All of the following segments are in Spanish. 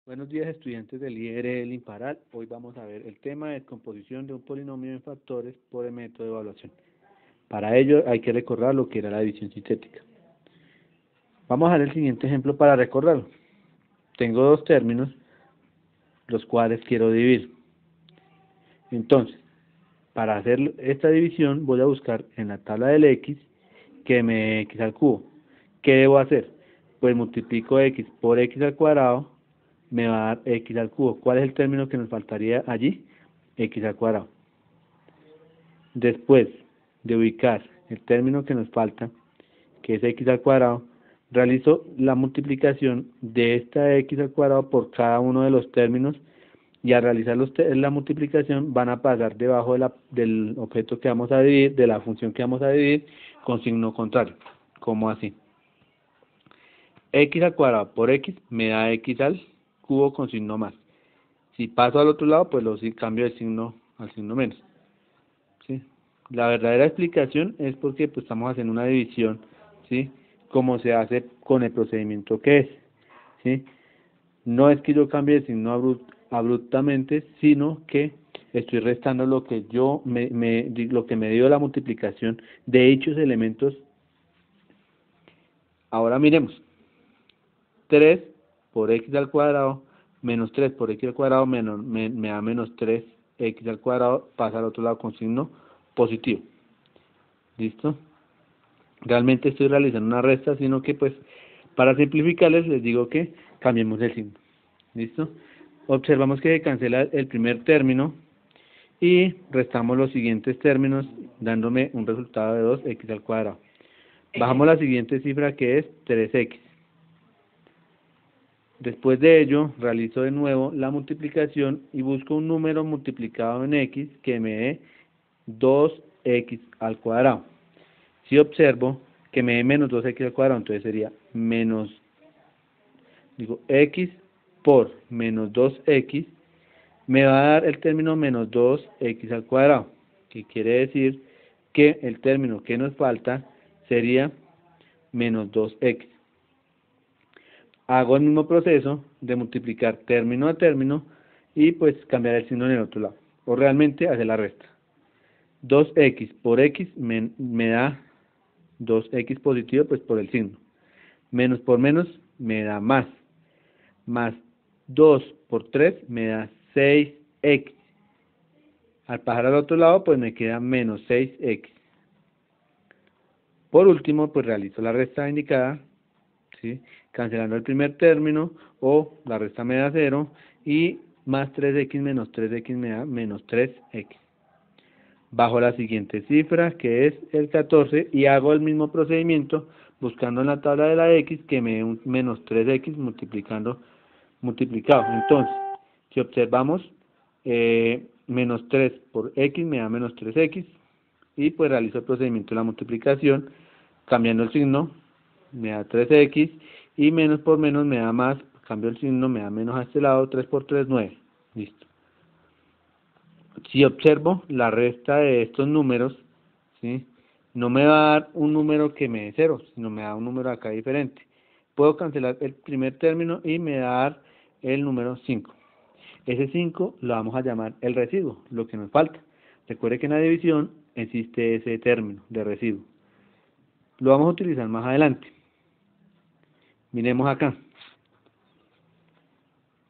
Buenos días, estudiantes del IRL Imparal. Hoy vamos a ver el tema de descomposición de un polinomio en factores por el método de evaluación. Para ello hay que recordar lo que era la división sintética. Vamos a ver el siguiente ejemplo para recordarlo. Tengo dos términos, los cuales quiero dividir. Entonces, para hacer esta división voy a buscar en la tabla del x que me dé x al cubo. ¿Qué debo hacer? Pues multiplico x por x al cuadrado, me va a dar x al cubo. ¿Cuál es el término que nos faltaría allí? X al cuadrado. Después de ubicar el término que nos falta, que es x al cuadrado, realizo la multiplicación de esta x al cuadrado por cada uno de los términos, y al realizar la multiplicación van a pasar debajo del objeto que vamos a dividir, de la función que vamos a dividir, con signo contrario, como así. X al cuadrado por x me da x al cubo con signo más. Si paso al otro lado, pues cambio el signo al signo menos. ¿Sí? La verdadera explicación es porque pues, estamos haciendo una división, ¿sí? Como se hace con el procedimiento que es, ¿sí? No es que yo cambie de signo abruptamente, sino que estoy restando lo que lo que me dio la multiplicación de dichos elementos. Ahora miremos. 3 por x al cuadrado menos 3 por x al cuadrado me da menos 3x al cuadrado, pasa al otro lado con signo positivo. ¿Listo? Realmente estoy realizando una resta, sino que pues para simplificarles les digo que cambiemos el signo. ¿Listo? Observamos que se cancela el primer término y restamos los siguientes términos dándome un resultado de 2x al cuadrado. Bajamos la siguiente cifra, que es 3x. Después de ello, realizo de nuevo la multiplicación y busco un número multiplicado en x que me dé 2x al cuadrado. Si observo que me dé menos 2x al cuadrado, entonces sería x por menos 2x, me va a dar el término menos 2x al cuadrado, que quiere decir que el término que nos falta sería menos 2x. Hago el mismo proceso de multiplicar término a término y pues cambiar el signo en el otro lado, o realmente hacer la resta. 2x por x me da 2x positivo, pues por el signo. Menos por menos me da más. Más 2 por 3 me da 6x. Al pasar al otro lado, pues me queda menos 6x. Por último, pues realizo la resta indicada, ¿sí? Cancelando el primer término, o la resta me da 0, y más 3x menos 3x me da menos 3x. Bajo la siguiente cifra, que es el 14, y hago el mismo procedimiento buscando en la tabla de la x que me dé un menos 3x multiplicado. Entonces, si observamos, menos 3 por x me da menos 3x, y pues realizo el procedimiento de la multiplicación cambiando el signo, me da 3x, y menos por menos me da más, cambio el signo, me da menos a este lado, 3 por 3, 9. Listo. Si observo la resta de estos números, ¿sí? No me va a dar un número que me dé 0, sino me da un número acá diferente. Puedo cancelar el primer término y me da a dar el número 5. Ese 5 lo vamos a llamar el residuo, lo que nos falta. Recuerde que en la división existe ese término de residuo. Lo vamos a utilizar más adelante. Miremos acá.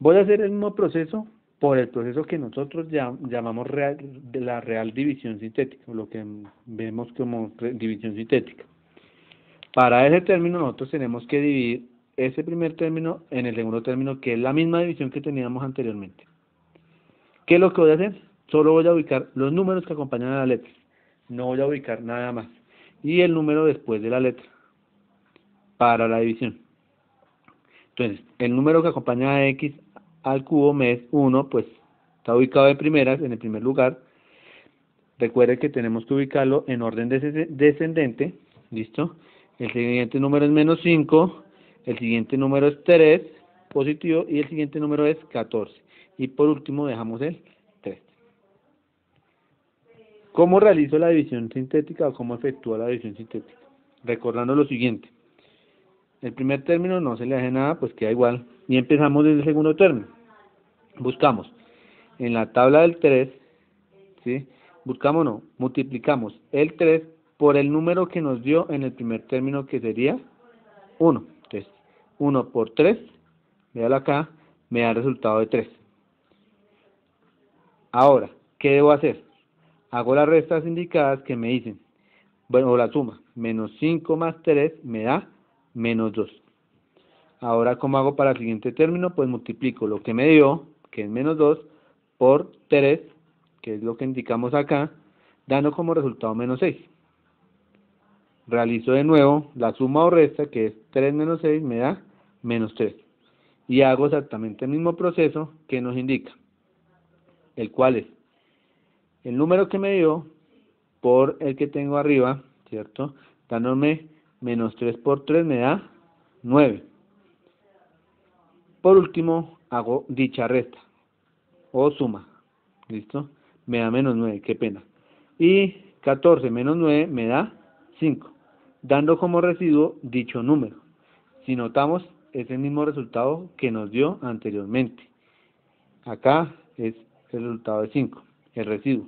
Voy a hacer el mismo proceso por el proceso que nosotros llamamos de la real división sintética, lo que vemos como división sintética. Para ese término nosotros tenemos que dividir ese primer término en el segundo término, que es la misma división que teníamos anteriormente. ¿Qué es lo que voy a hacer? Solo voy a ubicar los números que acompañan a la letra. No voy a ubicar nada más. Y el número después de la letra para la división. Entonces, el número que acompaña a x al cubo me es 1, pues está ubicado de primeras, en el primer lugar. Recuerde que tenemos que ubicarlo en orden descendente. ¿Listo? El siguiente número es menos 5, el siguiente número es 3, positivo, y el siguiente número es 14. Y por último dejamos el 3. ¿Cómo realizo la división sintética o cómo efectúo la división sintética? Recordando lo siguiente. el primer término no se le hace nada, pues queda igual. Y empezamos desde el segundo término. Buscamos en la tabla del 3, ¿sí? Buscamos no, multiplicamos el 3 por el número que nos dio en el primer término, que sería 1. Entonces, 1 por 3, véalo acá, me da el resultado de 3. Ahora, ¿qué debo hacer? Hago las restas indicadas que me dicen, bueno, o la suma, menos 5 más 3 me da menos 2. Ahora, ¿cómo hago para el siguiente término? Pues multiplico lo que me dio, que es menos 2, por 3, que es lo que indicamos acá, dando como resultado menos 6. Realizo de nuevo la suma o resta, que es 3 menos 6, me da menos 3. Y hago exactamente el mismo proceso que nos indica, el cual es el número que me dio por el que tengo arriba, ¿cierto? Dándome menos 3 por 3 me da 9. Por último, hago dicha resta o suma, ¿listo? Me da menos 9, qué pena. Y 14 menos 9 me da 5, dando como residuo dicho número. Si notamos, es el mismo resultado que nos dio anteriormente. Acá es el resultado de 5, el residuo.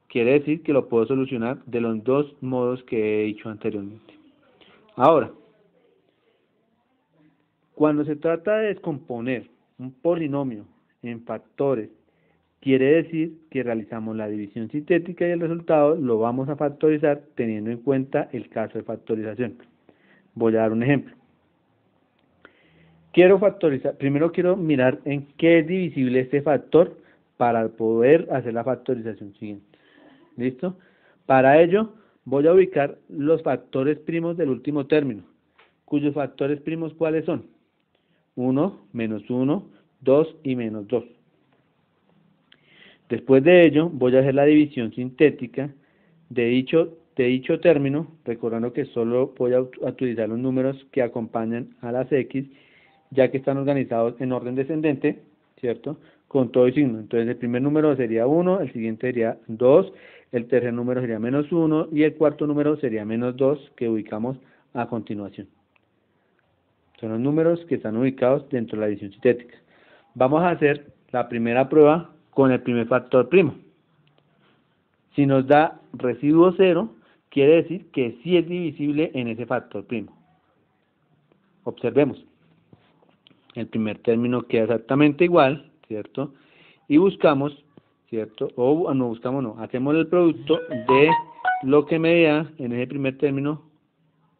Quiere decir que lo puedo solucionar de los dos modos que he dicho anteriormente. Ahora, cuando se trata de descomponer un polinomio en factores, quiere decir que realizamos la división sintética y el resultado lo vamos a factorizar teniendo en cuenta el caso de factorización. Voy a dar un ejemplo. Quiero factorizar, primero quiero mirar en qué es divisible este factor para poder hacer la factorización siguiente. ¿Listo? Para ello voy a ubicar los factores primos del último término, cuyos factores primos ¿cuáles son? 1, menos 1, 2 y menos 2. Después de ello voy a hacer la división sintética de dicho término, recordando que solo voy a utilizar los números que acompañan a las x, ya que están organizados en orden descendente, ¿cierto? Con todo y signo. Entonces el primer número sería 1, el siguiente sería 2, el tercer número sería menos 1 y el cuarto número sería menos 2, que ubicamos a continuación. Son los números que están ubicados dentro de la división sintética. Vamos a hacer la primera prueba con el primer factor primo. Si nos da residuo 0, quiere decir que sí es divisible en ese factor primo. Observemos. El primer término queda exactamente igual, ¿cierto? Y buscamos, ¿cierto? O no buscamos, no. Hacemos el producto de lo que me da en ese primer término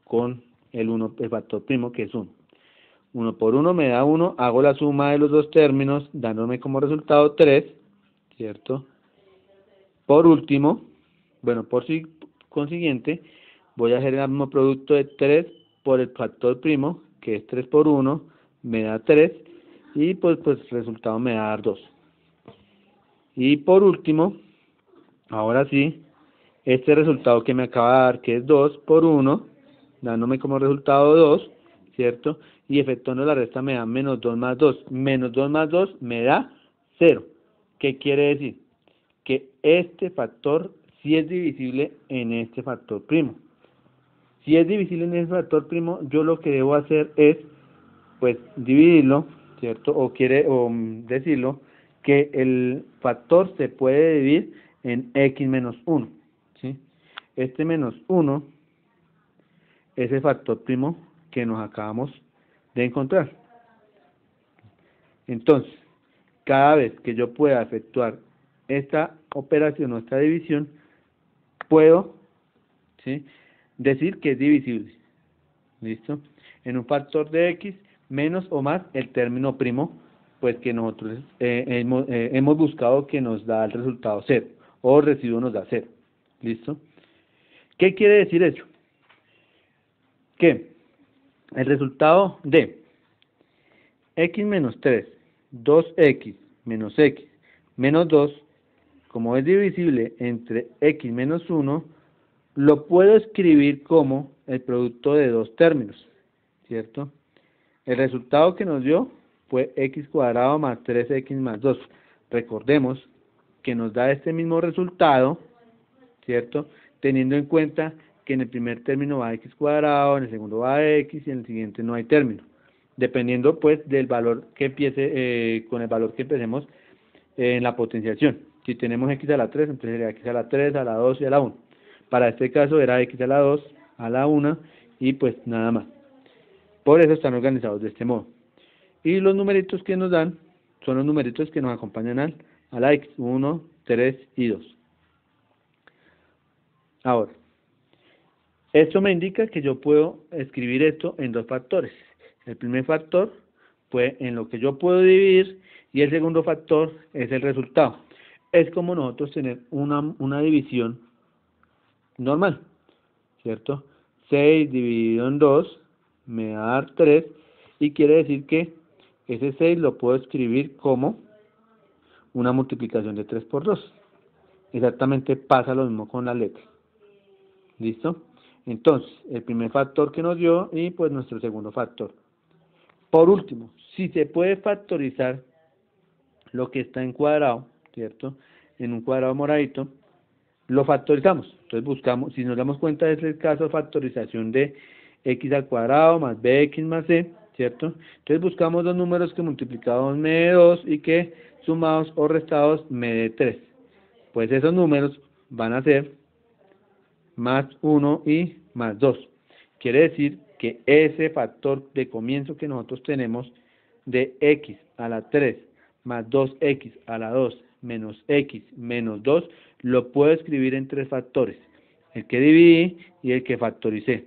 con el factor primo, que es 1. 1 por 1 me da 1, hago la suma de los dos términos, dándome como resultado 3, ¿cierto? Por último, bueno, por consiguiente, voy a hacer el mismo producto de 3 por el factor primo, que es 3 por 1, me da 3, y pues el resultado me da 2. Y por último, ahora sí, este resultado que me acaba de dar, que es 2 por 1, dándome como resultado 2, ¿cierto? Y efectuando la resta me da menos 2 más 2. Menos 2 más 2 me da 0. ¿Qué quiere decir? Que este factor sí es divisible en este factor primo. Si es divisible en ese factor primo, yo lo que debo hacer es, pues, dividirlo, ¿cierto? O decirlo, que el factor se puede dividir en x menos 1, ¿sí? Este menos 1 es el factor primo que nos acabamos de encontrar. Entonces, cada vez que yo pueda efectuar esta operación o esta división, puedo, ¿sí?, decir que es divisible. ¿Listo? En un factor de x menos o más el término primo, pues que nosotros hemos buscado, que nos da el resultado 0, o el residuo nos da 0. ¿Listo? ¿Qué quiere decir eso? Que el resultado de x menos 3, 2x menos x menos 2, como es divisible entre x menos 1, lo puedo escribir como el producto de dos términos, ¿cierto? El resultado que nos dio fue x cuadrado más 3x más 2. Recordemos que nos da este mismo resultado, ¿cierto? Teniendo en cuenta que en el primer término va x cuadrado, en el segundo va x y en el siguiente no hay término, dependiendo pues del valor que empiece, con el valor que empecemos en la potenciación. Si tenemos x a la 3, entonces sería x a la 3, a la 2 y a la 1. Para este caso era x a la 2, a la 1 y pues nada más. Por eso están organizados de este modo. Y los numeritos que nos dan son los numeritos que nos acompañan a la x, 1, 3 y 2. Ahora, esto me indica que yo puedo escribir esto en dos factores. El primer factor fue en lo que yo puedo dividir y el segundo factor es el resultado. Es como nosotros tener una división normal, ¿cierto? 6 dividido en 2 me va a dar 3 y quiere decir que ese 6 lo puedo escribir como una multiplicación de 3 por 2. Exactamente pasa lo mismo con la letra. ¿Listo? Entonces, el primer factor que nos dio y pues nuestro segundo factor. Por último, si se puede factorizar lo que está en cuadrado, ¿cierto? En un cuadrado moradito, lo factorizamos. Entonces buscamos, si nos damos cuenta, es el caso de factorización de x al cuadrado más bx más c, ¿cierto? Entonces buscamos dos números que multiplicados me dé 2 y que sumados o restados me dé 3. Pues esos números van a ser más 1 y más 2. Quiere decir que ese factor de comienzo que nosotros tenemos de x a la 3 más 2x a la 2 menos x menos 2 lo puedo escribir en tres factores, el que dividí y el que factoricé.